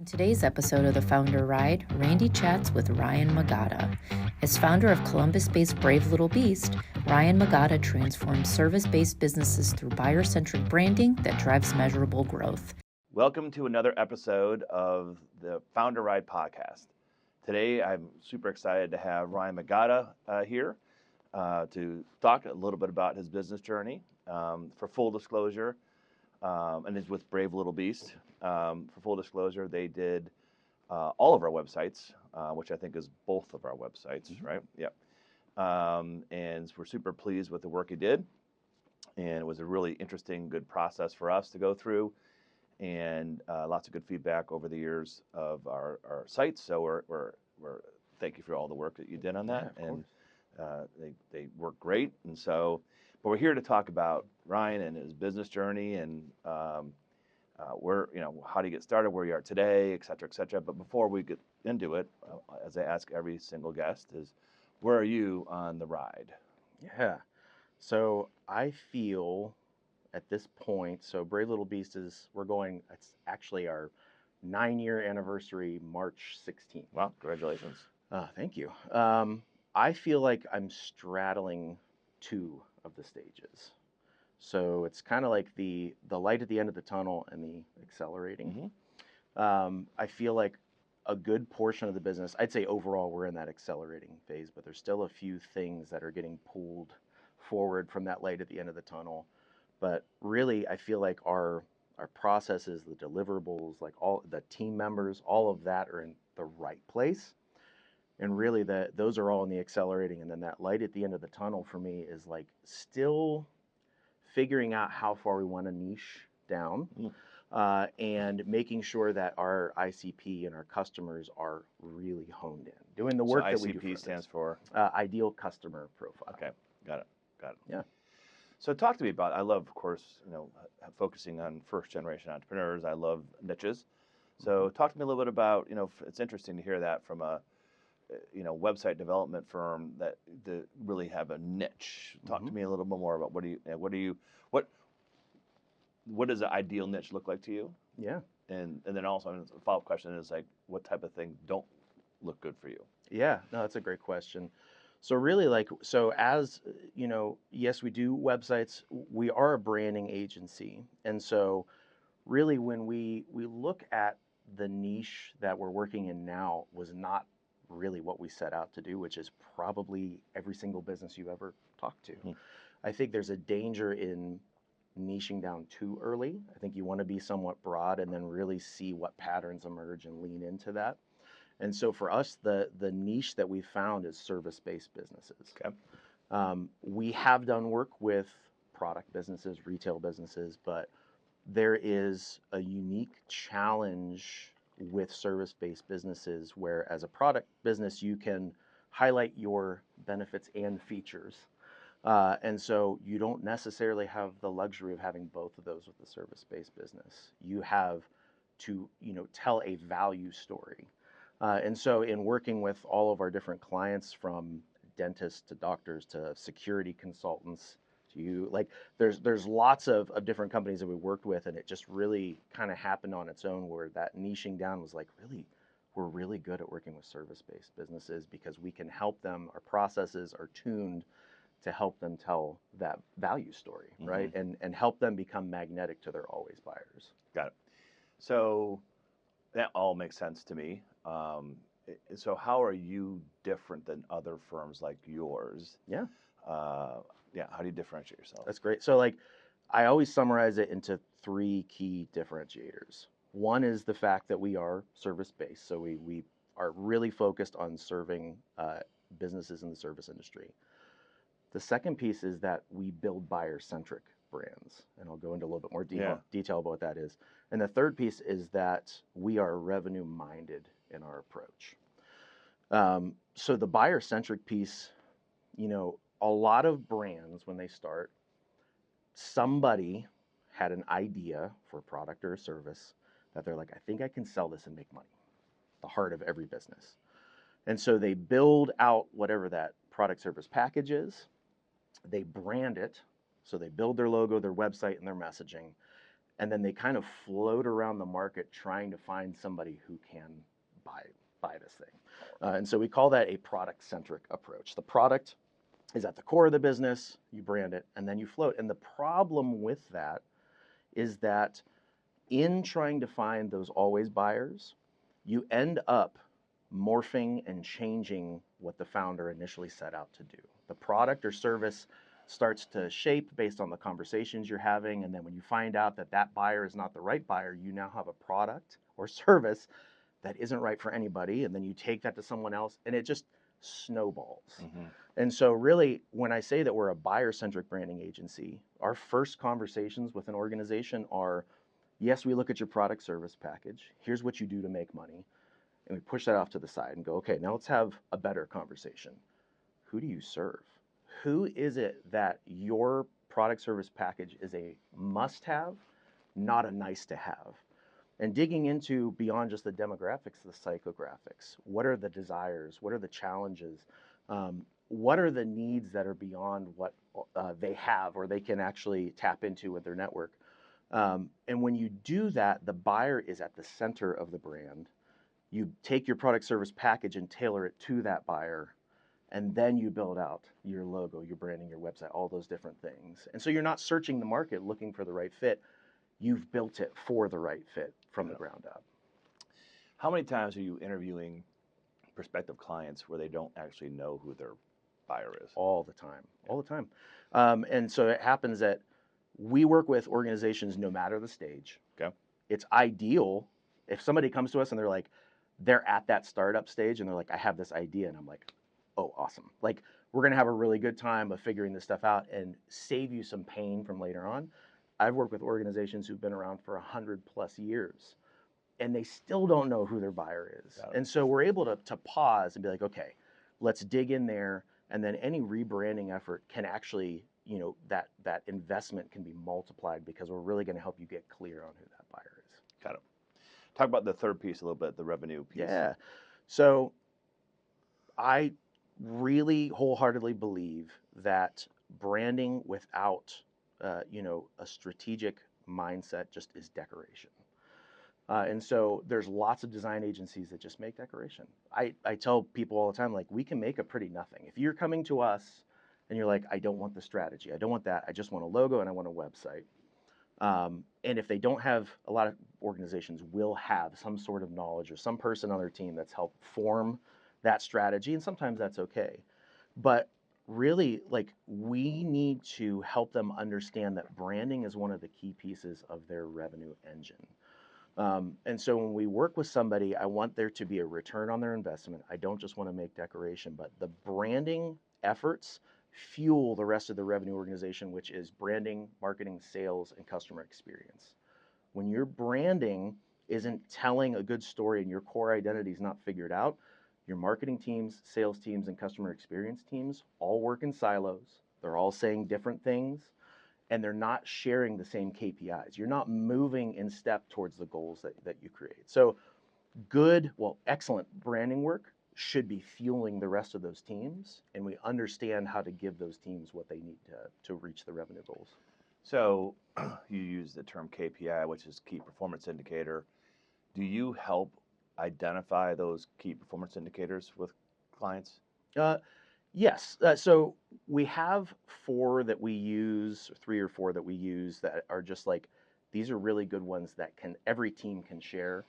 In today's episode of the Founder Ride, Randy chats with Ryan Magada. As founder of Columbus-based Brave Little Beast, Ryan Magada transforms service-based businesses through buyer-centric branding that drives measurable growth. Welcome to another episode of the Founder Ride podcast. Today, I'm super excited to have Ryan Magada here to talk a little bit about his business journey. For full disclosure, and it's with Brave Little Beast. For full disclosure, they did all of our websites, which I think is both of our websites, right? Yep. And we're super pleased with the work he did. And it was a really interesting, good process for us to go through, and lots of good feedback over the years of our sites. So we're thank you for all the work that you did on that. Yeah, and they work great. And so, but we're here to talk about Ryan and his business journey and where, how do you get started, where you are today, et cetera, et cetera. But before we get into it, as I ask every single guest, is where are you on the ride? Yeah. So I feel at this point, so Brave Little Beast it's actually our 9-year anniversary, March 16th. Wow, congratulations. Thank you. I feel like I'm straddling two of the stages. So it's kind of like the light at the end of the tunnel and the accelerating. I feel like a good portion of the business, I'd say overall we're in that accelerating phase, but there's still a few things that are getting pulled forward from that light at the end of the tunnel. But really, I feel like our processes, the deliverables, like all the team members, all of that are in the right place. And really, those are all in the accelerating. And then that light at the end of the tunnel for me is like still figuring out how far we want to niche down, and making sure that our ICP and our customers are really honed in, doing the work so that we do. ICP stands for? Ideal Customer Profile. Okay, got it. Yeah. So talk to me about, I love, of course, focusing on first generation entrepreneurs. I love niches. So talk to me a little bit about, it's interesting to hear that from a, website development firm that really have a niche. Talk to me a little bit more about what does an ideal niche look like to you? Yeah. And then also a follow-up question is like, what type of things don't look good for you? Yeah, no, that's a great question. So really as yes, we do websites. We are a branding agency. And so really when we look at the niche that we're working in now was not really what we set out to do, which is probably every single business you've ever talked to. I think there's a danger in niching down too early. I think you want to be somewhat broad and then really see what patterns emerge and lean into that. And so for us, the niche that we found is service-based businesses. Okay. We have done work with product businesses, retail businesses, but there is a unique challenge with service-based businesses where as a product business, you can highlight your benefits and features. And so you don't necessarily have the luxury of having both of those with the service-based business. You have to, tell a value story. And so in working with all of our different clients, from dentists to doctors to security consultants to there's lots of different companies that we worked with, and it just really kind of happened on its own where that niching down was like, really, we're really good at working with service-based businesses because we can help them. Our processes are tuned to help them tell that value story, right? And help them become magnetic to their always buyers. Got it. So that all makes sense to me. So how are you different than other firms like yours? Yeah. How do you differentiate yourself? That's great. So I always summarize it into 3 key differentiators. One is the fact that we are service-based. So we are really focused on serving businesses in the service industry. The second piece is that we build buyer-centric brands, and I'll go into a little bit more detail about what that is. And the third piece is that we are revenue-minded in our approach. So the buyer-centric piece, a lot of brands, when they start, somebody had an idea for a product or a service that they're like, I think I can sell this and make money. The heart of every business. And so they build out whatever that product service package is. They brand it. So they build their logo, their website, and their messaging. and then they kind of float around the market trying to find somebody who can buy this thing. And so we call that a product-centric approach. The product is at the core of the business, you brand it, and then you float. And the problem with that is that in trying to find those always buyers, you end up morphing and changing what the founder initially set out to do. The product or service starts to shape based on the conversations you're having, and then when you find out that that buyer is not the right buyer, you now have a product or service that isn't right for anybody, and then you take that to someone else, and it just snowballs. Mm-hmm. And so really, when I say that we're a buyer-centric branding agency, our first conversations with an organization are, yes, we look at your product service package. Here's what you do to make money. And we push that off to the side and go, okay, now let's have a better conversation. Who do you serve? Who is it that your product service package is a must-have, not a nice-to-have? And digging into beyond just the demographics, the psychographics. What are the desires? What are the challenges? What are the needs that are beyond what they have or they can actually tap into with their network? And when you do that, the buyer is at the center of the brand. You take your product service package and tailor it to that buyer, and then you build out your logo, your branding, your website, all those different things. And so you're not searching the market looking for the right fit. You've built it for the right fit from the ground up. How many times are you interviewing prospective clients where they don't actually know who their buyer is? All the time, all the time. And so it happens that we work with organizations no matter the stage. Okay. It's ideal if somebody comes to us and they're at that startup stage and they're like, I have this idea, and I'm like, oh, awesome. Like, we're gonna have a really good time of figuring this stuff out and save you some pain from later on. I've worked with organizations who've been around for 100+ years, and they still don't know who their buyer is. And so we're able to pause and be like, okay, let's dig in there, and then any rebranding effort can actually, that investment can be multiplied because we're really gonna help you get clear on who that buyer is. Got it. Talk about the third piece a little bit, the revenue piece. Yeah. So I really wholeheartedly believe that branding without, a strategic mindset just is decoration. And so there's lots of design agencies that just make decoration. I tell people all the time, like, we can make a pretty nothing. If you're coming to us and you're like, I don't want the strategy, I don't want that, I just want a logo and I want a website. And if they don't have, a lot of organizations will have some sort of knowledge or some person on their team that's helped form that strategy, and sometimes that's okay. But really, like, we need to help them understand that branding is one of the key pieces of their revenue engine. And so when we work with somebody, I want there to be a return on their investment. I don't just want to make decoration, but the branding efforts fuel the rest of the revenue organization, which is branding, marketing, sales, and customer experience. When your branding isn't telling a good story and your core identity is not figured out, your marketing teams, sales teams, and customer experience teams all work in silos. They're all saying different things, and they're not sharing the same KPIs. You're not moving in step towards the goals that you create. So excellent branding work should be fueling the rest of those teams, and we understand how to give those teams what they need to reach the revenue goals. So you use the term KPI, which is key performance indicator. Do you help identify those key performance indicators with clients? Yes. So we have 4 that we use, or 3 or 4 that we use that are just like, these are really good ones that every team can share.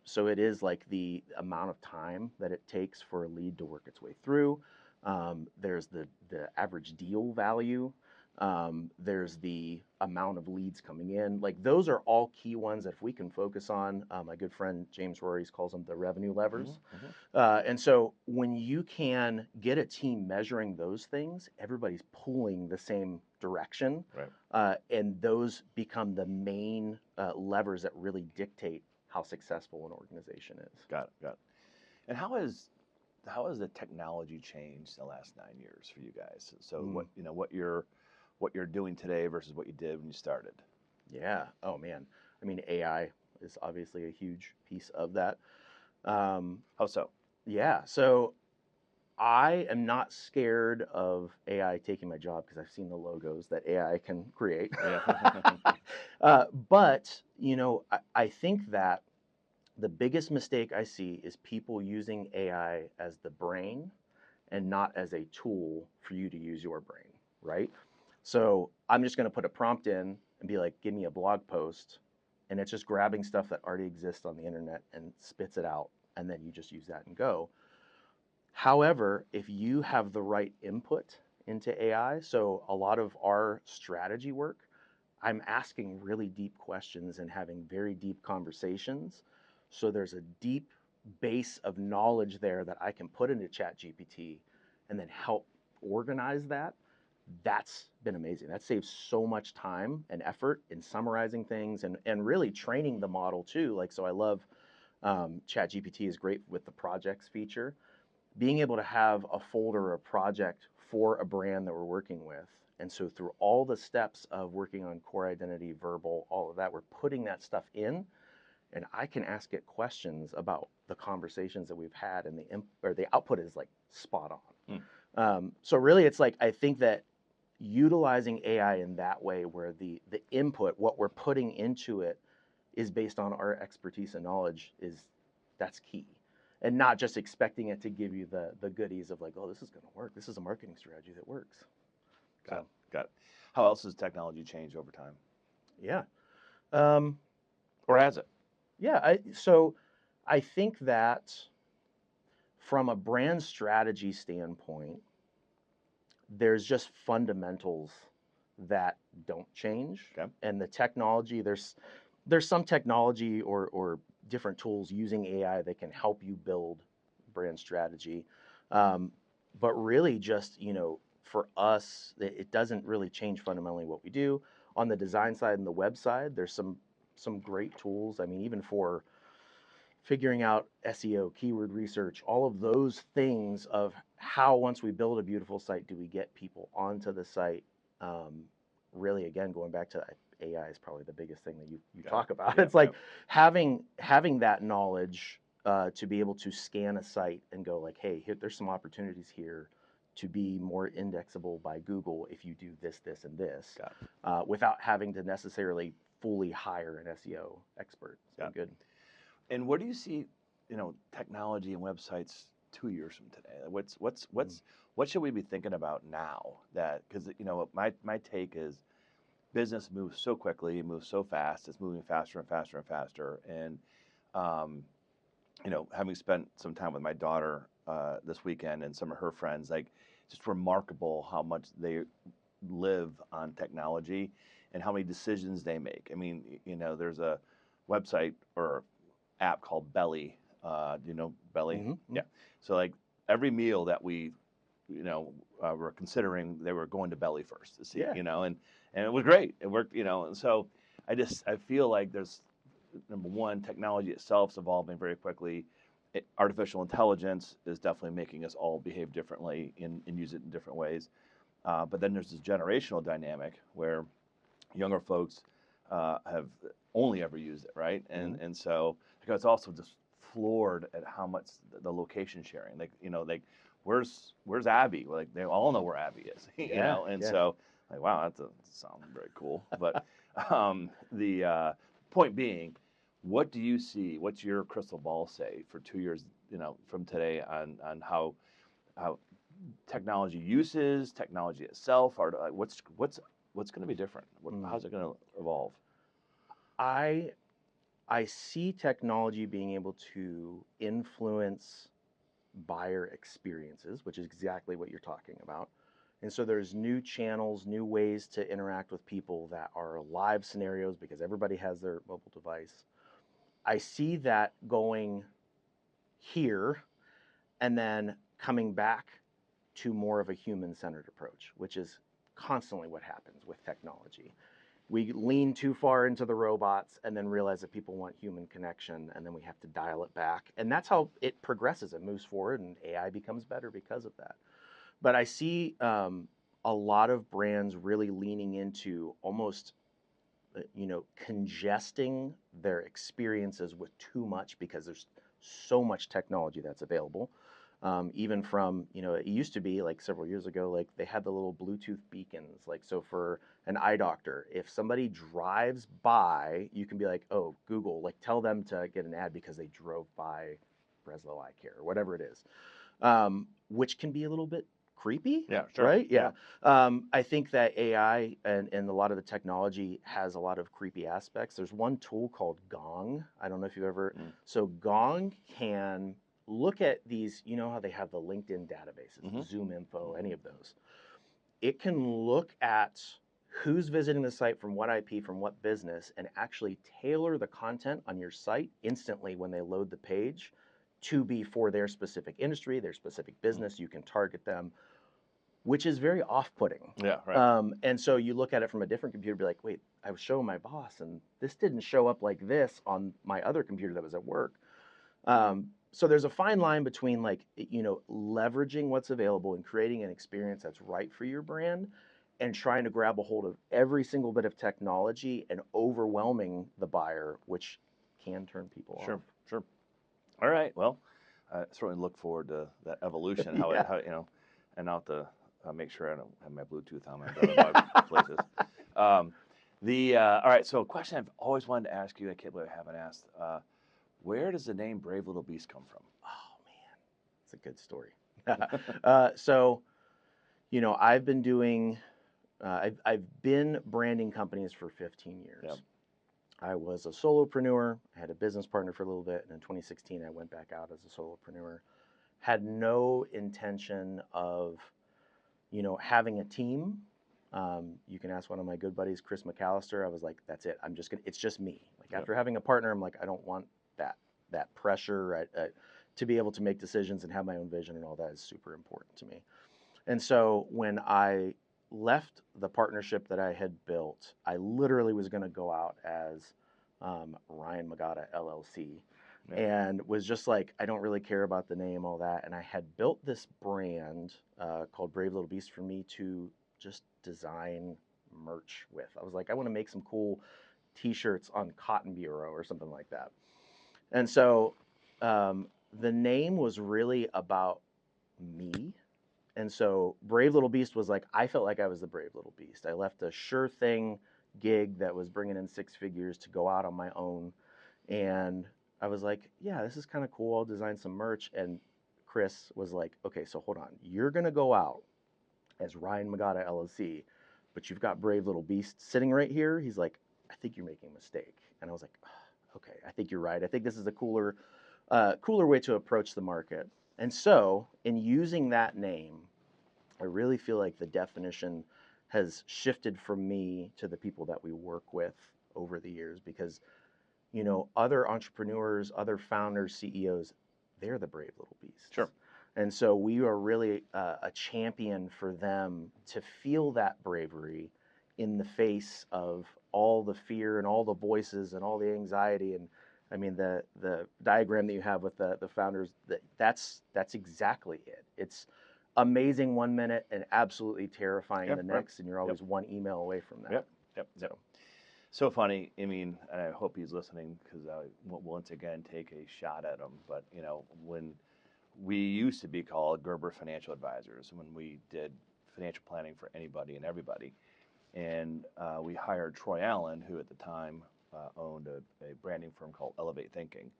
So it is like the amount of time that it takes for a lead to work its way through. There's the average deal value. There's the amount of leads coming in. Like, those are all key ones that if we can focus on, my good friend James Rories calls them the revenue levers. And so when you can get a team measuring those things, everybody's pulling the same direction. Right. And those become the main levers that really dictate how successful an organization is. Got it. And how has the technology changed in the last 9 years for you guys? So what you're doing today versus what you did when you started? Yeah. Oh man. I mean, AI is obviously a huge piece of that. How so? Yeah. So I am not scared of AI taking my job because I've seen the logos that AI can create. Yeah. But, I think that the biggest mistake I see is people using AI as the brain and not as a tool for you to use your brain, right? So I'm just going to put a prompt in and be like, give me a blog post. And it's just grabbing stuff that already exists on the internet and spits it out. And then you just use that and go. However, if you have the right input into AI, so a lot of our strategy work, I'm asking really deep questions and having very deep conversations. So there's a deep base of knowledge there that I can put into ChatGPT and then help organize that. That's been amazing. That saves so much time and effort in summarizing things and really training the model too. Like, so I love ChatGPT is great with the projects feature. Being able to have a folder or a project for a brand that we're working with. And so through all the steps of working on core identity, verbal, all of that, we're putting that stuff in, and I can ask it questions about the conversations that we've had, and the output is like spot on. So really, it's like I think that utilizing AI in that way, where the input, what we're putting into it, is based on our expertise and knowledge, that's key. And not just expecting it to give you the goodies of like, oh, this is going to work. This is a marketing strategy that works. Got it. How else has technology changed over time? Yeah. Or has it? Yeah. So I think that from a brand strategy standpoint, there's just fundamentals that don't change. Okay. And the technology, there's some technology or different tools using AI that can help you build brand strategy. But really just, for us, it doesn't really change fundamentally what we do. On the design side and the web side, there's some great tools. I mean, even for figuring out SEO, keyword research, all of those things of how once we build a beautiful site, do we get people onto the site? Really, again, going back to AI is probably the biggest thing that you talk about. Yeah, it's like having that knowledge to be able to scan a site and go like, hey, there's some opportunities here to be more indexable by Google if you do this, this, and this, without having to necessarily fully hire an SEO expert. It's been good. And where do you see, technology and websites 2 years from today? What should we be thinking about now? That because my take is business moves so quickly, moves so fast. It's moving faster and faster and faster. And having spent some time with my daughter this weekend and some of her friends, like just remarkable how much they live on technology and how many decisions they make. I mean, there's a website or app called Belly. Do you know Belly? Mm-hmm. Yeah. So like every meal that we, were considering, they were going to Belly first to see, and it was great. It worked, and so I feel like there's, number one, technology itself is evolving very quickly. Artificial intelligence is definitely making us all behave differently and use it in different ways. But then there's this generational dynamic where younger folks have only ever used it, right? And so it's also just floored at how much the location sharing, like where's Abby? Like they all know where Abby is, So like, wow, that doesn't sound very cool. But the point being, what do you see? What's your crystal ball say for 2 years, from today on how technology uses, technology itself, or what's going to be different? How's it going to evolve? I see technology being able to influence buyer experiences, which is exactly what you're talking about. And so there's new channels, new ways to interact with people that are live scenarios because everybody has their mobile device. I see that going here and then coming back to more of a human-centered approach, which is constantly what happens with technology. We lean too far into the robots and then realize that people want human connection, and then we have to dial it back. And that's how it progresses. It moves forward, and AI becomes better because of that. But I see a lot of brands really leaning into almost, congesting their experiences with too much because there's so much technology that's available. Even from, it used to be like several years ago, like they had the little Bluetooth beacons. Like, so for an eye doctor, if somebody drives by, you can be like, oh, Google, like tell them to get an ad because they drove by Breslow Eye Care or whatever it is, which can be a little bit creepy, Yeah, sure. right? Yeah. I think that AI and a lot of the technology has a lot of creepy aspects. There's one tool called Gong. I don't know if you ever, so Gong can look at these, you know how they have the LinkedIn databases, Zoom Info, any of those. It can look at who's visiting the site from what IP, from what business, and actually tailor the content on your site instantly when they load the page to be for their specific industry, their specific business. You can target them, which is very off-putting. Yeah, right. And so you look at it from a different computer, be like, wait, I was showing my boss, and this didn't show up like this on my other computer that was at work. So there's a fine line between like, leveraging what's available and creating an experience that's right for your brand and trying to grab a hold of every single bit of technology and overwhelming the buyer, which can turn people off. Sure. All right. Well, I certainly look forward to that evolution. How Yeah. it, and I'll have to make sure I don't have my Bluetooth on my other places. All right. So a question I've always wanted to ask you, I can't believe I haven't asked. Where does the name Brave Little Beast come from? Oh man, it's a good story. So, I've been doing, I've been branding companies for 15 years. Yep. I was a solopreneur. I had a business partner for a little bit, and in 2016, I went back out as a solopreneur. Had no intention of, having a team. You can ask one of my good buddies, Chris McAllister. I was like, that's it. It's just me. Like after having a partner, I'm like, I don't want that pressure to be able to make decisions and have my own vision, and all that is super important to me. And so when I left the partnership that I had built, I literally was going to go out as Ryan Magada LLC, and was just like, I don't really care about the name, all that. And I had built this brand called Brave Little Beast for me to just design merch with. I was like, I want to make some cool T-shirts on Cotton Bureau or something like that. And so the name was really about me. And so Brave Little Beast was like, I felt like I was the Brave Little Beast. I left a sure thing gig that was bringing in 6 figures to go out on my own. And I was like, yeah, this is kind of cool. I'll design some merch. And Chris was like, okay, so hold on. You're going to go out as Ryan Magada LLC, but you've got Brave Little Beast sitting right here. He's like, I think you're making a mistake. And I was like, okay, I think you're right. I think this is a cooler way to approach the market. And so in using that name, I really feel like the definition has shifted from me to the people that we work with over the years, because, other entrepreneurs, other founders, CEOs, they're the brave little beasts. Sure. And so we are really a champion for them to feel that bravery in the face of all the fear and all the voices and all the anxiety. And I mean, the diagram that you have with the founders, that's exactly it. It's amazing 1 minute and absolutely terrifying the next, and you're always one email away from that. Yep. So funny. I mean, and I hope he's listening, because I will once again take a shot at him. But when we used to be called Gerber Financial Advisors, when we did financial planning for anybody and everybody, and we hired Troy Allen, who at the time owned a branding firm called Elevate Thinking.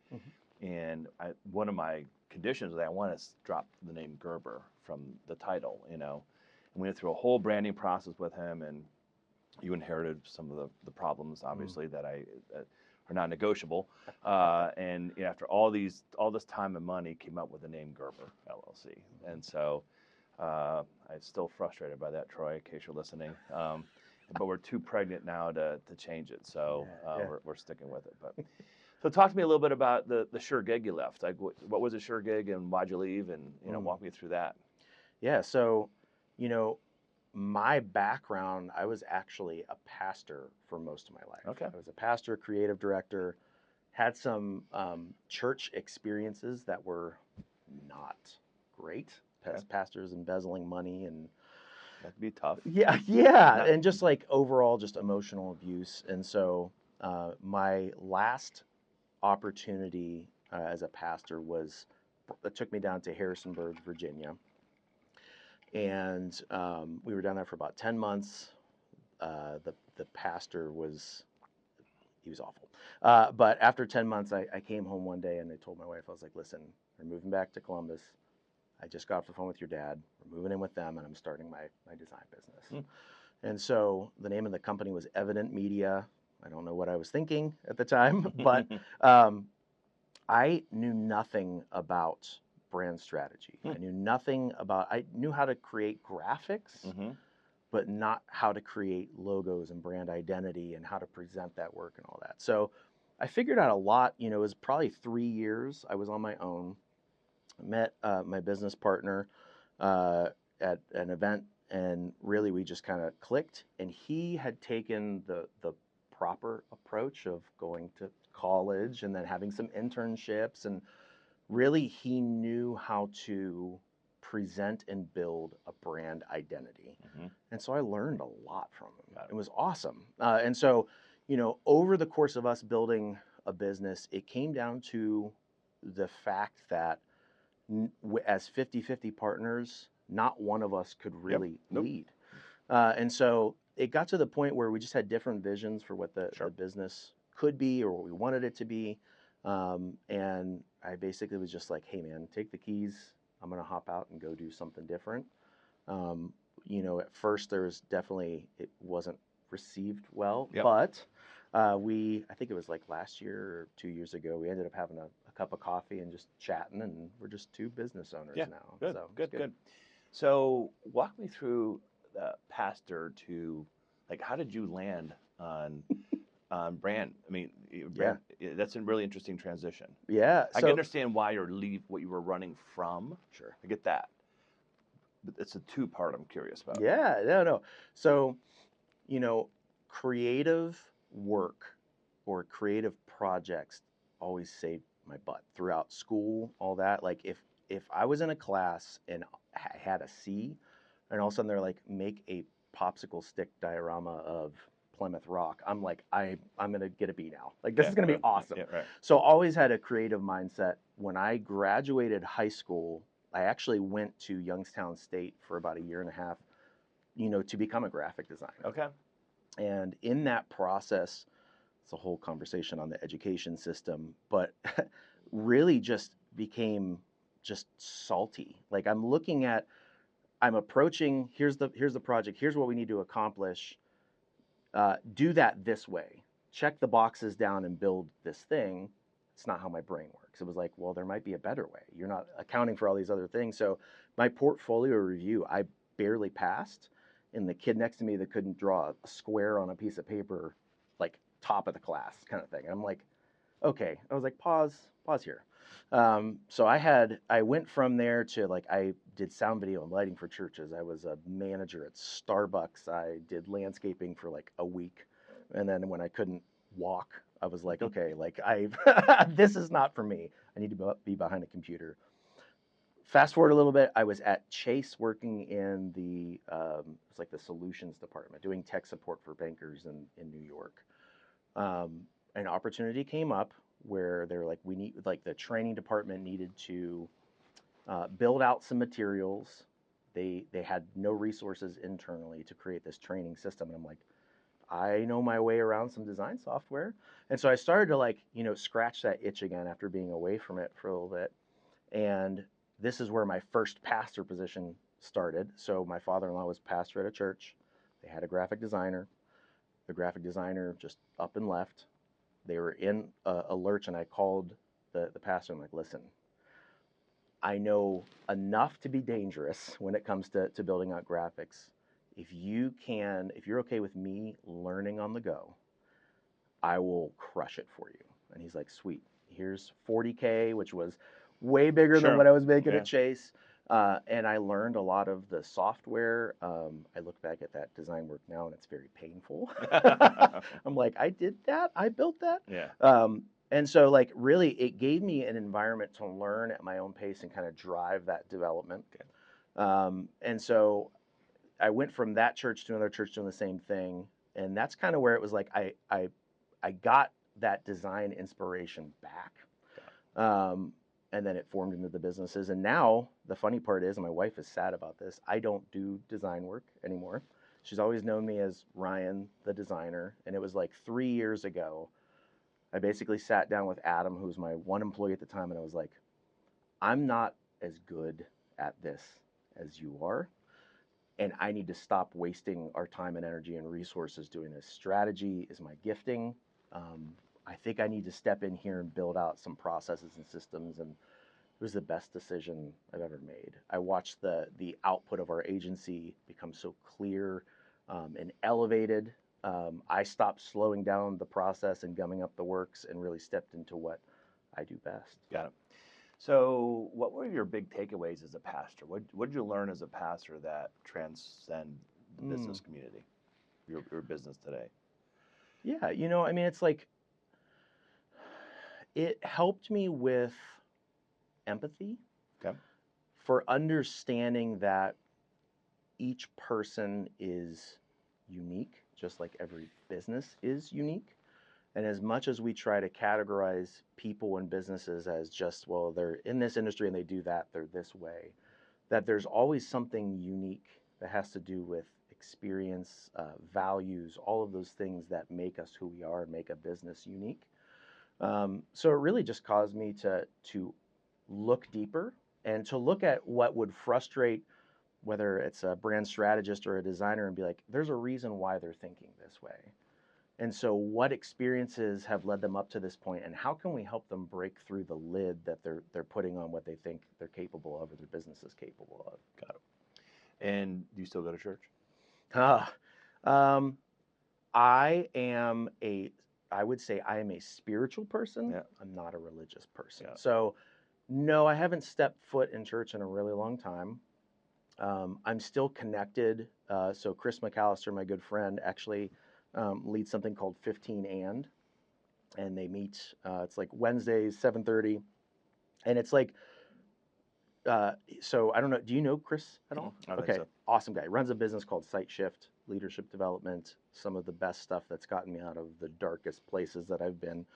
And one of my conditions was that I want to drop the name Gerber from the title, And we went through a whole branding process with him, and you inherited some of the problems, obviously, that are not negotiable. And after all this time and money, came up with the name Gerber LLC. And so I'm still frustrated by that, Troy, in case you're listening. But we're too pregnant now to change it, so we're sticking with it. But so talk to me a little bit about the sure gig you left. Like, what was a sure gig, and why'd you leave? And walk me through that. Yeah. So, my background, I was actually a pastor for most of my life. Okay. I was a pastor, creative director, had some church experiences that were not great. Pastors embezzling money, and that'd be tough. Yeah, and just like overall, just emotional abuse. And so my last opportunity as a pastor was took me down to Harrisonburg, Virginia, and we were down there for about 10 months. The pastor he was awful. But after 10 months, I came home one day and I told my wife, I was like, listen, we're moving back to Columbus. I just got off the phone with your dad. We're moving in with them, and I'm starting my design business. And so the name of the company was Evident Media. I don't know what I was thinking at the time, but I knew nothing about brand strategy. I knew how to create graphics, but not how to create logos and brand identity and how to present that work and all that. So I figured out a lot. It was probably 3 years I was on my own. I met my business partner at an event, and really we just kind of clicked. And he had taken the proper approach of going to college and then having some internships, and really he knew how to present and build a brand identity. And so I learned a lot from him. It was awesome. And so, over the course of us building a business, it came down to the fact that as 50-50 partners, not one of us could really lead. And so it got to the point where we just had different visions for what the business could be or what we wanted it to be. And I basically was just like, hey man, take the keys. I'm going to hop out and go do something different. At first it wasn't received well, but I think it was like last year or 2 years ago, we ended up having a cup of coffee and just chatting, and we're just two business owners now. Good, So good. So walk me through the pastor to, like, how did you land on brand? I mean, brand, that's a really interesting transition. Yeah. I can understand why what you were running from. Sure. I get that. But it's a two-part I'm curious about. Yeah, no. So, creative work or creative projects always saved my butt throughout school, all that. Like if I was in a class and I had a C, and all of a sudden they're like, make a popsicle stick diorama of Plymouth Rock, I'm like, I'm gonna get a B now. Like, this is gonna be awesome. So always had a creative mindset. When I graduated high school, I actually went to Youngstown State for about a year and a half, to become a graphic designer. Okay. And in that process, it's a whole conversation on the education system, but really just became just salty. Like, I'm approaching, here's the project, here's what we need to accomplish. Do that this way. Check the boxes down and build this thing. It's not how my brain works. It was like, well, there might be a better way. You're not accounting for all these other things. So my portfolio review, I barely passed. And the kid next to me that couldn't draw a square on a piece of paper, like top of the class kind of thing. And I'm like, okay. I was like, pause here. So I went from there to, like, I did sound, video, and lighting for churches. I was a manager at Starbucks. I did landscaping for like a week. And then when I couldn't walk, I was like, okay, like this is not for me. I need to be behind a computer. Fast forward a little bit, I was at Chase working in it's like the solutions department, doing tech support for bankers in New York. An opportunity came up where they were like, the training department needed to build out some materials. They had no resources internally to create this training system. And I'm like, I know my way around some design software. And so I started to scratch that itch again after being away from it for a little bit. And this is where my first pastor position started. So my father-in-law was pastor at a church. They had a graphic designer. The graphic designer just up and left. They were in a lurch, and I called the pastor. I'm like, listen, I know enough to be dangerous when it comes to building out graphics. If you're okay with me learning on the go, I will crush it for you. And he's like, sweet, here's $40K, which was way bigger than what I was making at Chase. And I learned a lot of the software. I look back at that design work now, and it's very painful. I'm like, I did that? I built that? Yeah. And so, really, it gave me an environment to learn at my own pace and kind of drive that development. Okay. And so I went from that church to another church doing the same thing. And that's kind of where it was like I got that design inspiration back. and then it formed into the businesses. And now the funny part is, and my wife is sad about this, I don't do design work anymore. She's always known me as Ryan, the designer. And it was like 3 years ago, I basically sat down with Adam, who was my one employee at the time, and I was like, I'm not as good at this as you are. And I need to stop wasting our time and energy and resources doing this. Strategy is my gifting. I think I need to step in here and build out some processes and systems. And it was the best decision I've ever made. I watched the output of our agency become so clear and elevated. I stopped slowing down the process and gumming up the works and really stepped into what I do best. Got it. So, what were your big takeaways as a pastor? What did you learn as a pastor that transcend the business community, your business today? Yeah, I mean, it's like, it helped me with empathy, Okay. for understanding that each person is unique, just like every business is unique. And as much as we try to categorize people and businesses as just, well, they're in this industry and they do that, they're this way, that there's always something unique that has to do with experience, values, all of those things that make us who we are and make a business unique. So it really just caused me to look deeper and to look at what would frustrate, whether it's a brand strategist or a designer, and be like, there's a reason why they're thinking this way. And so what experiences have led them up to this point, and how can we help them break through the lid that they're putting on what they think they're capable of or their business is capable of? Got it. And do you still go to church? I would say I am a spiritual person. Yeah. I'm not a religious person. Yeah. So no, I haven't stepped foot in church in a really long time. I'm still connected. So Chris McAllister, my good friend, actually leads something called 15 and they meet. It's like Wednesdays, 7:30, and it's like. So I don't know. Do you know Chris at all? I think Okay, so. awesome guy. Runs a business called Site Shift, leadership development. Some of the best stuff that's gotten me out of the darkest places that I've been.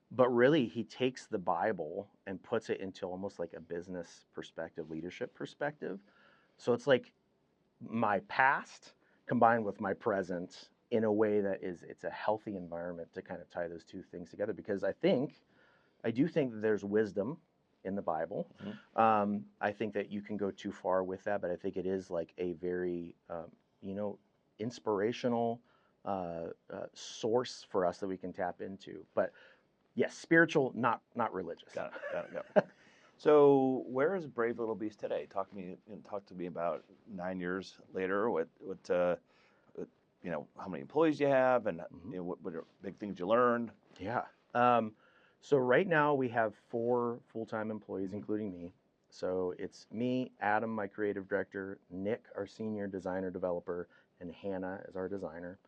But really, he takes the Bible and puts it into almost like a business perspective, leadership perspective. So it's like my past combined with my present in a way that it's a healthy environment to kind of tie those two things together, because I do think that there's wisdom in the Bible. I think that you can go too far with that, but I think it is like a very inspirational source for us that we can tap into. But yes, spiritual, not religious. Got it. So, where is Brave Little Beast today? Talk to me about 9 years later. What how many employees you have, and what are big things you learned? Yeah. So right now we have 4 full-time employees, including me. So it's me, Adam, my creative director, Nick, our senior designer developer, and Hannah is our designer.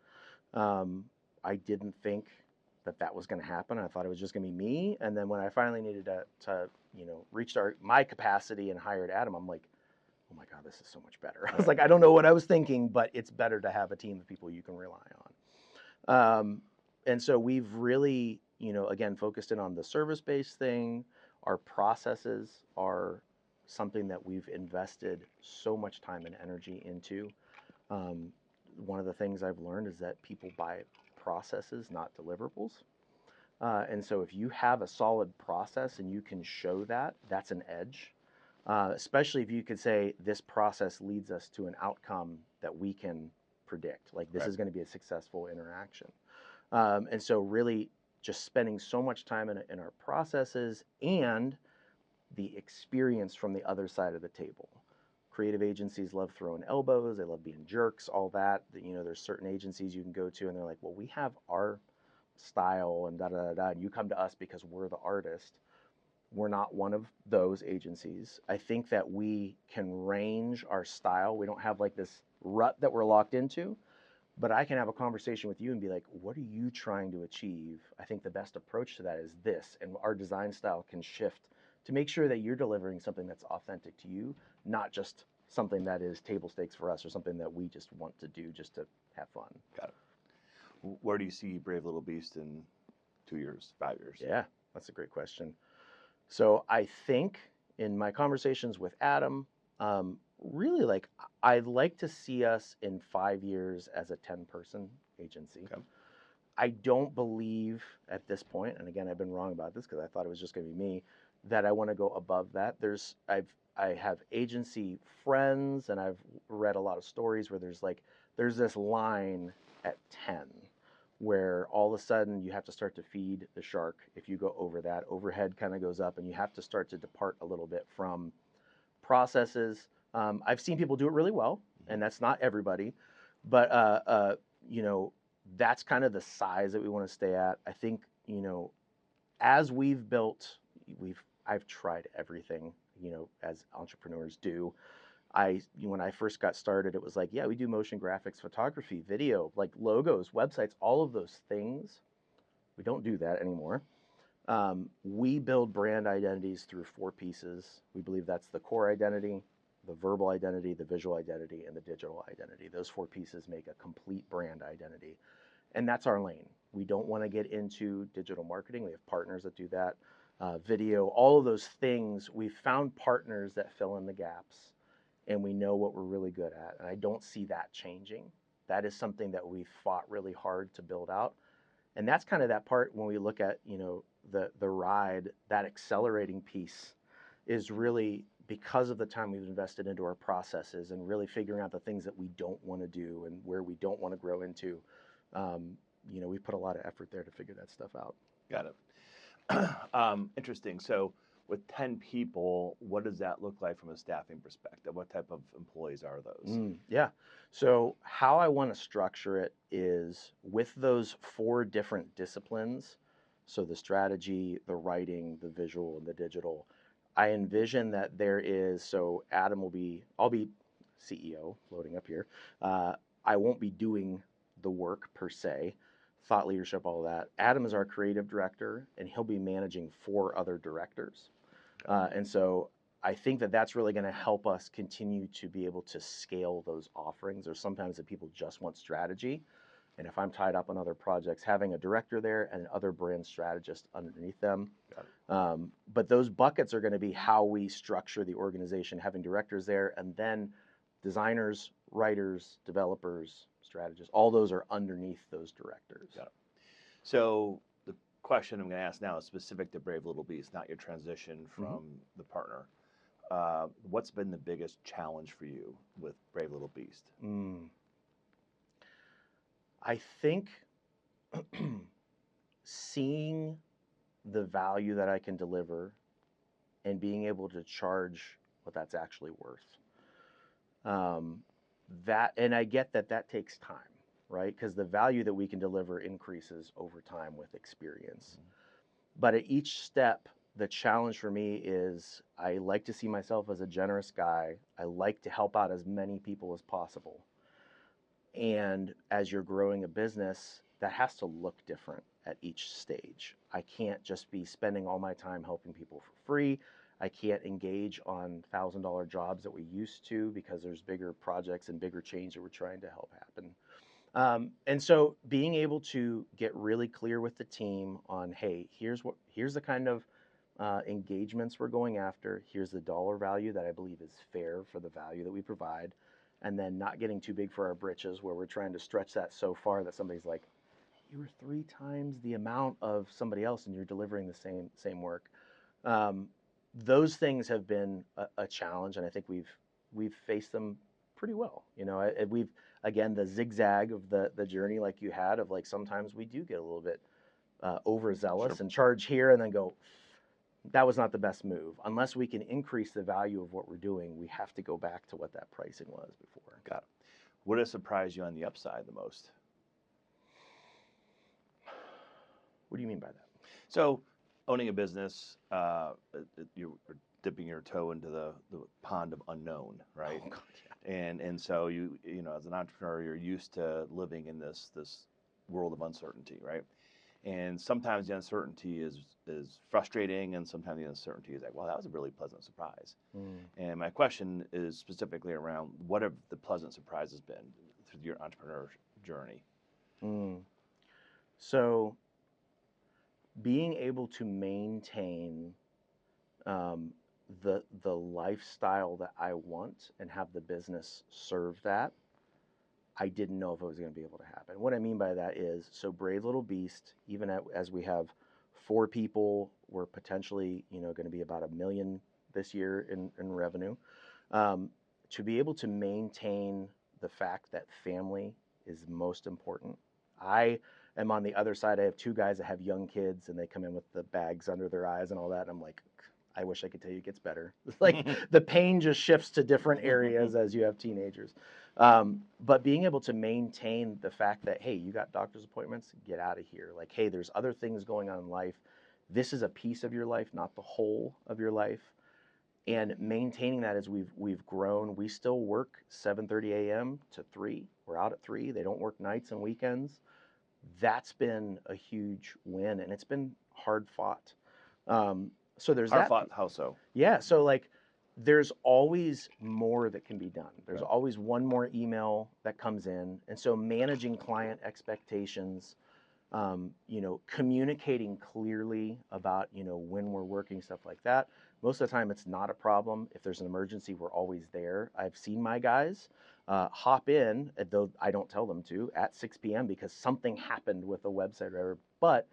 I didn't think that was going to happen. I thought it was just going to be me. And then when I finally needed to reach my capacity and hired Adam, I'm like, oh my God, this is so much better. I was like, I don't know what I was thinking, but it's better to have a team of people you can rely on. And so we've really, again, focused in on the service-based thing. Our processes are something that we've invested so much time and energy into. One of the things I've learned is that people buy processes, not deliverables. And so if you have a solid process and you can show that, that's an edge. Especially if you could say this process leads us to an outcome that we can predict, like this is going to be a successful interaction. And so really just spending so much time in our processes and the experience from the other side of the table. Creative agencies love throwing elbows, they love being jerks, all that. There's certain agencies you can go to and they're like, well, we have our style and and you come to us because we're the artist. We're not one of those agencies. I think that we can range our style. We don't have like this rut that we're locked into, but I can have a conversation with you and be like, what are you trying to achieve? I think the best approach to that is this, and our design style can shift to make sure that you're delivering something that's authentic to you, not just something that is table stakes for us or something that we just want to do just to have fun. Got it. Where do you see Brave Little Beast in 2 years, 5 years? Yeah, that's a great question. So I think in my conversations with Adam, really like I'd like to see us in 5 years as a 10-person agency. Okay. I don't believe at this point, and again, I've been wrong about this because I thought it was just going to be me, that I want to go above that. I have agency friends, and I've read a lot of stories where there's this line at 10 where all of a sudden you have to start to feed the shark. If you go over that, overhead kind of goes up, and you have to start to depart a little bit from processes. I've seen people do it really well, and that's not everybody, but you know, that's kind of the size that we want to stay at. I think, you know, as we've built, I've tried everything, you know, as entrepreneurs do. When I first got started, it was like, yeah, we do motion graphics, photography, video, like logos, websites, all of those things. We don't do that anymore. We build brand identities through 4 pieces. We believe that's the core identity, the verbal identity, the visual identity, and the digital identity. Those 4 pieces make a complete brand identity. And that's our lane. We don't want to get into digital marketing. We have partners that do that. Video, all of those things. We've found partners that fill in the gaps, and we know what we're really good at. And I don't see that changing. That is something that we've fought really hard to build out. And that's kind of that part when we look at, you know, the ride, that accelerating piece is really because of the time we've invested into our processes and really figuring out the things that we don't want to do and where we don't want to grow into. You know, we put a lot of effort there to figure that stuff out. Got it. Interesting. So with 10 people, what does that look like from a staffing perspective? What type of employees are those? Yeah. So how I want to structure it is with those 4 different disciplines. So the strategy, the writing, the visual, and the digital. I envision that there is, so I'll be CEO, loading up here. I won't be doing the work per se, thought leadership, all of that. Adam is our creative director, and he'll be managing 4 other directors. And so I think that that's really going to help us continue to be able to scale those offerings. There's sometimes that people just want strategy. And if I'm tied up on other projects, having a director there and other brand strategists underneath them. But those buckets are going to be how we structure the organization, having directors there, and then designers, writers, developers, strategists, all those are underneath those directors. Got it. So the question I'm going to ask now is specific to Brave Little Beast, not your transition from the partner. What's been the biggest challenge for you with Brave Little Beast? I think seeing the value that I can deliver and being able to charge what that's actually worth. And I get that takes time, right? Because the value that we can deliver increases over time with experience. But at each step, the challenge for me is I like to see myself as a generous guy. I like to help out as many people as possible. And as you're growing a business, that has to look different at each stage. I can't just be spending all my time helping people for free. I can't engage on $1,000 jobs that we used to because there's bigger projects and bigger change that we're trying to help happen. And so being able to get really clear with the team on, hey, here's the kind of engagements we're going after. Here's the dollar value that I believe is fair for the value that we provide. And then not getting too big for our britches where we're trying to stretch that so far that somebody's like, you were 3 times the amount of somebody else and you're delivering the same work. Those things have been a challenge, and I think we've faced them pretty well. You know, we've, again, the zigzag of the journey like you had of like sometimes we do get a little bit overzealous and charge here and then go, that was not the best move. Unless we can increase the value of what we're doing, we have to go back to what that pricing was before. Got it. What has surprised you on the upside the most? What do you mean by that? So, owning a business, you're dipping your toe into the pond of unknown, right? Oh, God, yeah. And so you know, as an entrepreneur, you're used to living in this world of uncertainty, right? And sometimes the uncertainty is frustrating, and sometimes the uncertainty is like, well, that was a really pleasant surprise. And my question is specifically around what have the pleasant surprises been through your entrepreneur journey? So being able to maintain the lifestyle that I want and have the business serve that, I didn't know if it was going to be able to happen. What I mean by that is, so Brave Little Beast, even as we have 4 people, we're potentially, going to be about $1 million this year in revenue. To be able to maintain the fact that family is most important. I am on the other side. I have 2 guys that have young kids, and they come in with the bags under their eyes and all that. And I'm like, I wish I could tell you it gets better. Like the pain just shifts to different areas as you have teenagers. But being able to maintain the fact that, hey, you got doctor's appointments, get out of here. Like, hey, there's other things going on in life. This is a piece of your life, not the whole of your life. And maintaining that as we've grown. We still work 7:30 a.m. to 3. We're out at 3. They don't work nights and weekends. That's been a huge win, and it's been hard fought. So there's Hard that. fought, how so? Yeah. So like, there's always more that can be done. There's always one more email that comes in, and so managing client expectations, communicating clearly about when we're working, stuff like that. Most of the time, it's not a problem. If there's an emergency, we're always there. I've seen my guys hop in, though I don't tell them to, at 6 p.m. because something happened with the website or whatever. But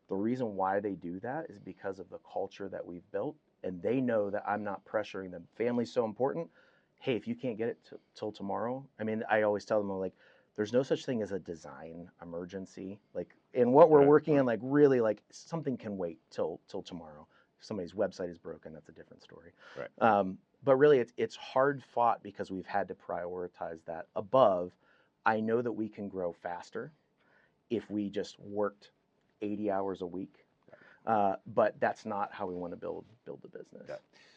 the reason why they do that is because of the culture that we've built, and they know that I'm not pressuring them. Family's so important. Hey, if you can't get it till tomorrow, I mean, I always tell them, like, there's no such thing as a design emergency. Like in what we're working in, like really, like something can wait till tomorrow. If somebody's website is broken, that's a different story. Right. But really, it's hard fought because we've had to prioritize that above. I know that we can grow faster if we just worked 80 hours a week. But that's not how we want to build the business. Yeah.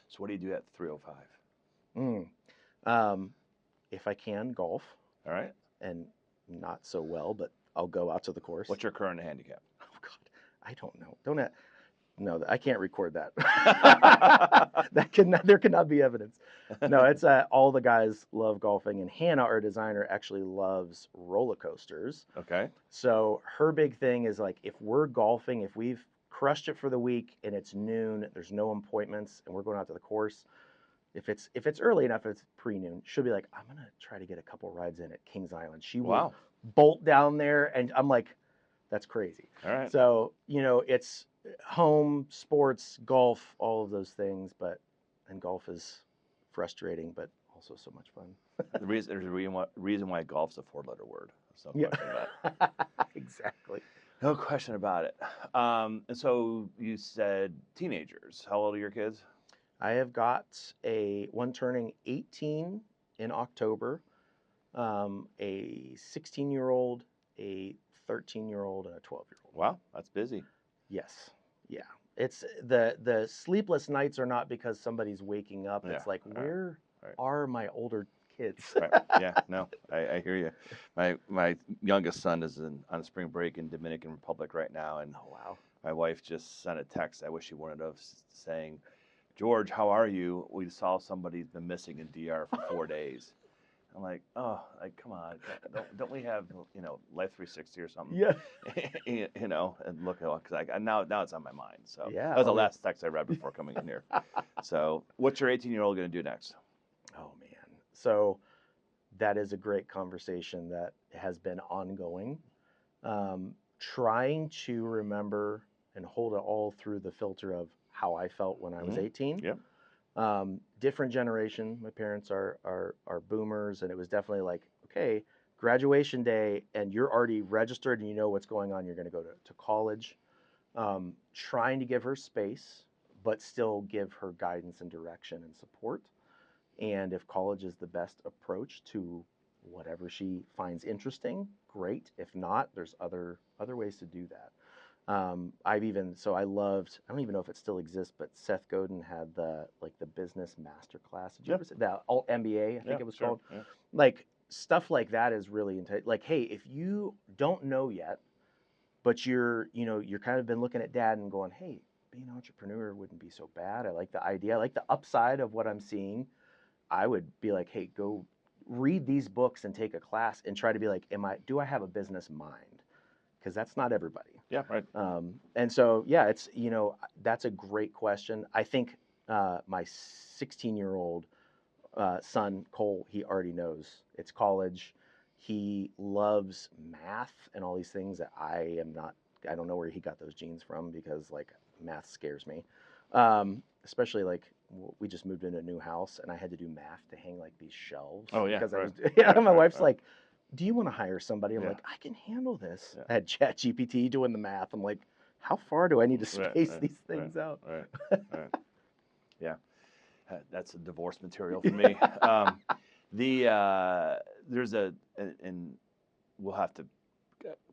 So what do you do at 3:05? If I can, golf. All right. And not so well, but I'll go out to the course. What's your current handicap? Oh God, I don't know. No, I can't record that. There cannot be evidence. No, it's all the guys love golfing, and Hannah, our designer, actually loves roller coasters. Okay. So her big thing is like, if we're golfing, if we've crushed it for the week and it's noon, there's no appointments, and we're going out to the course. If it's early enough, it's pre-noon, she'll be like, I'm gonna try to get a couple rides in at Kings Island. She will bolt down there, and I'm like, that's crazy. All right. So it's home, sports, golf, all of those things, and golf is frustrating, but also so much fun. There's a reason why golf's a 4-letter word. There's no question about it. Exactly. No question about it. And so you said teenagers. How old are your kids? I have got one turning 18 in October, a 16-year-old, a 13-year-old, and a 12-year-old. Wow, that's busy. Yes. Yeah. It's the sleepless nights are not because somebody's waking up. It's like, where are my older kids? Right. Yeah, no, I hear you. My youngest son is on spring break in Dominican Republic right now, and oh wow, my wife just sent a text. I wish she wanted to, saying, George, how are you? We saw somebody's been missing in DR for 4 days. I'm like, oh, like, come on. Don't we have, Life 360 or something? Yeah. And look at, because now it's on my mind. So yeah, that was the last text I read before coming in here. So what's your 18-year-old going to do next? Oh, man. So that is a great conversation that has been ongoing. Trying to remember and hold it all through the filter of how I felt when I was 18. Yeah. Different generation. My parents are boomers, and it was definitely like, okay, graduation day, and you're already registered and you know what's going on. You're going to go to college. Trying to give her space, but still give her guidance and direction and support. And if college is the best approach to whatever she finds interesting, great. If not, there's other ways to do that. I don't even know if it still exists, but Seth Godin had the business master class. Did you ever see that? Alt MBA, I think it was called. Yeah. Like stuff like that is really like, hey, if you don't know yet, but you're kind of been looking at dad and going, hey, being an entrepreneur wouldn't be so bad. I like the idea. I like the upside of what I'm seeing. I would be like, hey, go read these books and take a class and try to be like, do I have a business mind? Because that's not everybody. Yeah, right. And so, yeah, it's, that's a great question. I think my 16-year-old son, Cole, he already knows it's college. He loves math and all these things that I am not, I don't know where he got those genes from because like math scares me. Especially like we just moved into a new house and I had to do math to hang like these shelves. Oh, yeah, Because right. I was, yeah, Right, my right, wife's right. like, do you want to hire somebody? I'm Yeah. like, I can handle this. Yeah. I had Chat GPT doing the math. I'm like, how far do I need to Right, space right, these things out? Right. Yeah. That's a divorce material for me. There's and we'll have to,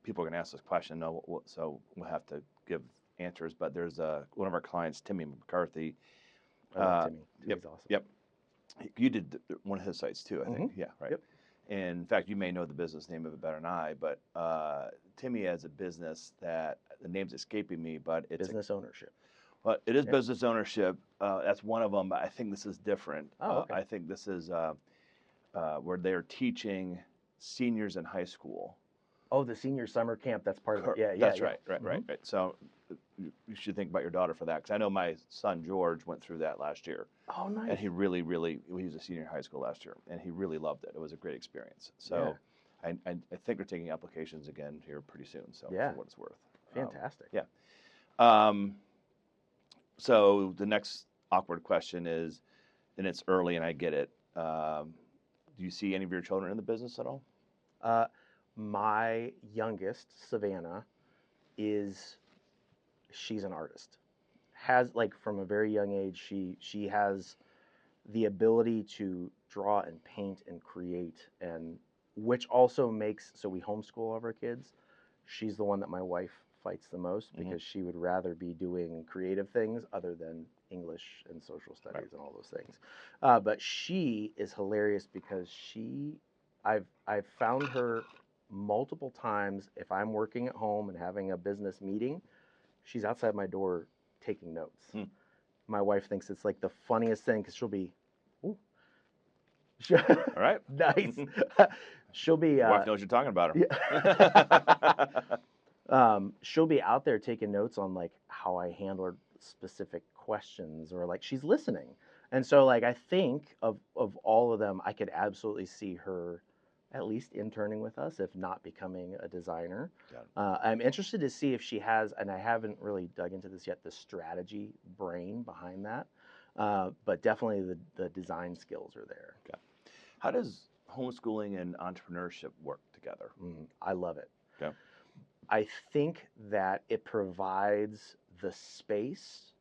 people are going to ask this question, so we'll have to give answers, but there's one of our clients, Timmy McCarthy. I love Timmy. Yep, Timmy's awesome. yep. You did one of his sites too, I think. Mhm. Yeah, right. Yep. And in fact, you may know the business name of it better than I, but Timmy has a business that the name's escaping me, but it's Business ownership. well, it is Yeah. business ownership. That's one of them, but I think this is different. Oh, okay. I think this is where they're teaching seniors in high school. Oh, the senior summer camp. That's part of it. Yeah, That's yeah. right, right, Mhm. right. So you should think about your daughter for that, because I know my son George went through that last year, Oh, nice. and he really, he was a senior in high school last year, and he really loved it. It was a great experience. So I think we're taking applications again here pretty soon. So Yeah. for what it's worth. Fantastic. Yeah. Um, so the next awkward question is, and it's early and I get it. Do you see any of your children in the business at all? My youngest, Savannah, she's an artist. Has like from a very young age, she has the ability to draw and paint and create, and which also makes, so we homeschool all of our kids. She's the one that my wife fights the most because she would rather be doing creative things other than English and social studies and all those things. But she is hilarious because I've found her multiple times if I'm working at home and having a business meeting, she's outside my door taking notes. My wife thinks it's like the funniest thing because she'll be, ooh. All right. Nice. She'll be. Your wife knows you're talking about her. Yeah. She'll be out there taking notes on like how I handled specific questions or like she's listening. And so like I think of all of them, I could absolutely see her at least interning with us, if not becoming a designer. I'm interested to see if she has, and I haven't really dug into this yet, the strategy brain behind that. But definitely the design skills are there. Okay. How does homeschooling and entrepreneurship work together? I love it. Okay. I think that it provides the space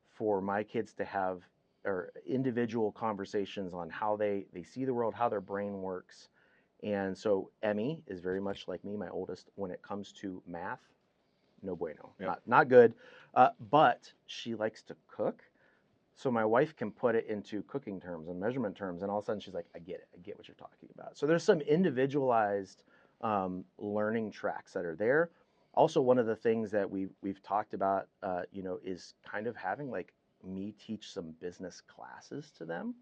for my kids to have or individual conversations on how they see the world, how their brain works. And so Emmy is very much like me, my oldest, when it comes to math, no bueno, not good. But she likes to cook. So my wife can put it into cooking terms and measurement terms, and all of a sudden she's like, I get it. I get what you're talking about. So there's some individualized learning tracks that are there. Also, one of the things that we've talked about, is kind of having like me teach some business classes to them.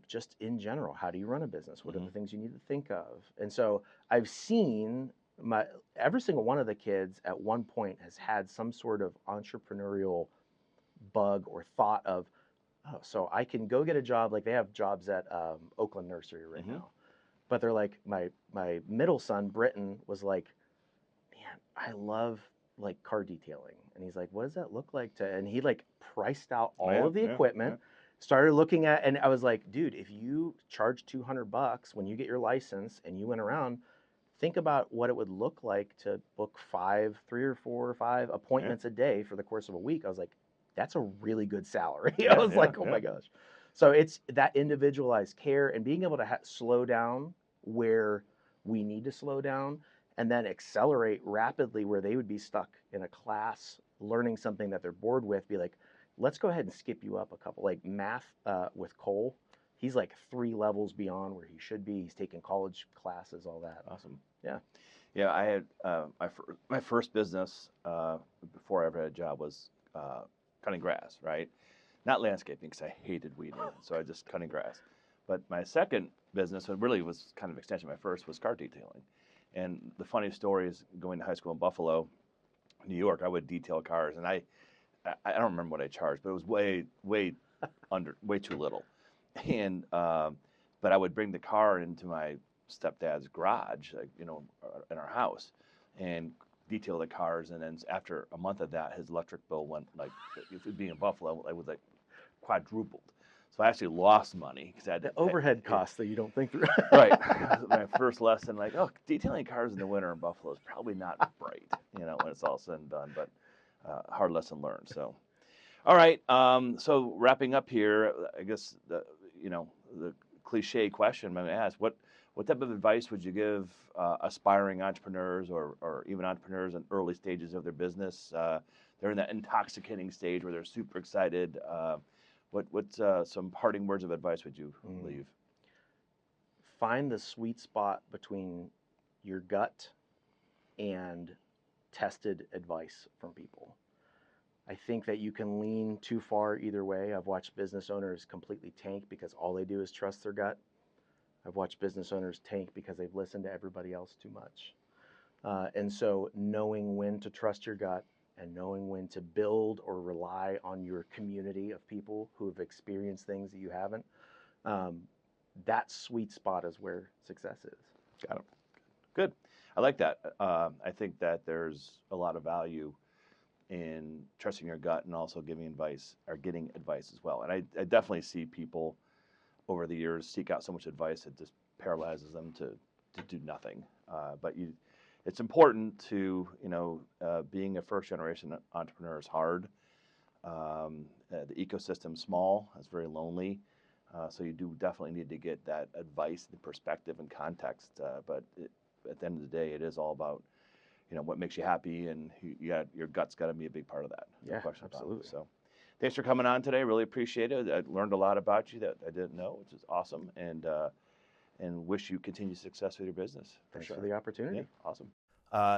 Just in general, how do you run a business? What are the things you need to think of? And so I've seen every single one of the kids at one point has had some sort of entrepreneurial bug or thought of, oh, so I can go get a job. Like they have jobs at Oakland Nursery right now, but they're like my middle son Britton was like, man, I love like car detailing, and he's like, what does that look like to? And he like priced out all of the equipment. Started looking at, and I was like, dude, if you charge $200 when you get your license and you went around, think about what it would look like to book 3 or 4 or 5 appointments a day for the course of a week. I was like, that's a really good salary. I was like, oh my gosh. So it's that individualized care and being able to slow down where we need to slow down and then accelerate rapidly where they would be stuck in a class learning something that they're bored with, be like, let's go ahead and skip you up a couple. Like math with Cole, he's like 3 levels beyond where he should be. He's taking college classes, all that. Awesome. Yeah. Yeah, I had my first business before I ever had a job was cutting grass, right? Not landscaping because I hated weeding, so I just cutting grass. But my second business, it really was kind of extension of my first, was car detailing. And the funny story is going to high school in Buffalo, New York, I would detail cars, and I don't remember what I charged, but it was way way too little. And but I would bring the car into my stepdad's garage, like, you know, in our house, and detail the cars. And then after a month of that, his electric bill went like, if it being in Buffalo, it was like quadrupled. So I actually lost money because I had The to overhead costs that you don't think through. Right. My first lesson, like, oh, detailing cars in the winter in Buffalo is probably not bright, you know, when it's all said and done, but hard lesson learned. So, all right. So wrapping up here, I guess you know, the cliche question I'm going to ask: what type of advice would you give aspiring entrepreneurs or even entrepreneurs in early stages of their business? They're in that intoxicating stage where they're super excited. What's some parting words of advice would you leave? Find the sweet spot between your gut and tested advice from people. I think that you can lean too far either way. I've watched business owners completely tank because all they do is trust their gut. I've watched business owners tank because they've listened to everybody else too much. And so knowing when to trust your gut and knowing when to build or rely on your community of people who have experienced things that you haven't, that sweet spot is where success is. Got it. Good. I like that. I think that there's a lot of value in trusting your gut and also giving advice or getting advice as well. And I definitely see people over the years seek out so much advice that just paralyzes them to do nothing. But it's important to, you know, being a first generation entrepreneur is hard. The ecosystem's small, it's very lonely. So you do definitely need to get that advice and perspective and context. But at the end of the day, it is all about, you know, what makes you happy, and your gut's got to be a big part of that. No Yeah, question about it. absolutely. So thanks for coming on today. Really appreciate it. I learned a lot about you that I didn't know, which is awesome. And wish you continued success with your business. Thanks for the opportunity. Yeah, awesome.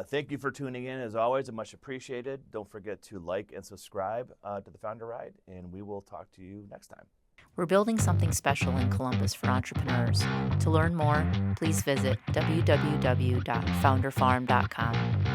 Thank you for tuning in. As always, much appreciated. Don't forget to like and subscribe to the Founder Ride, and we will talk to you next time. We're building something special in Columbus for entrepreneurs. To learn more, please visit www.founderfarm.com.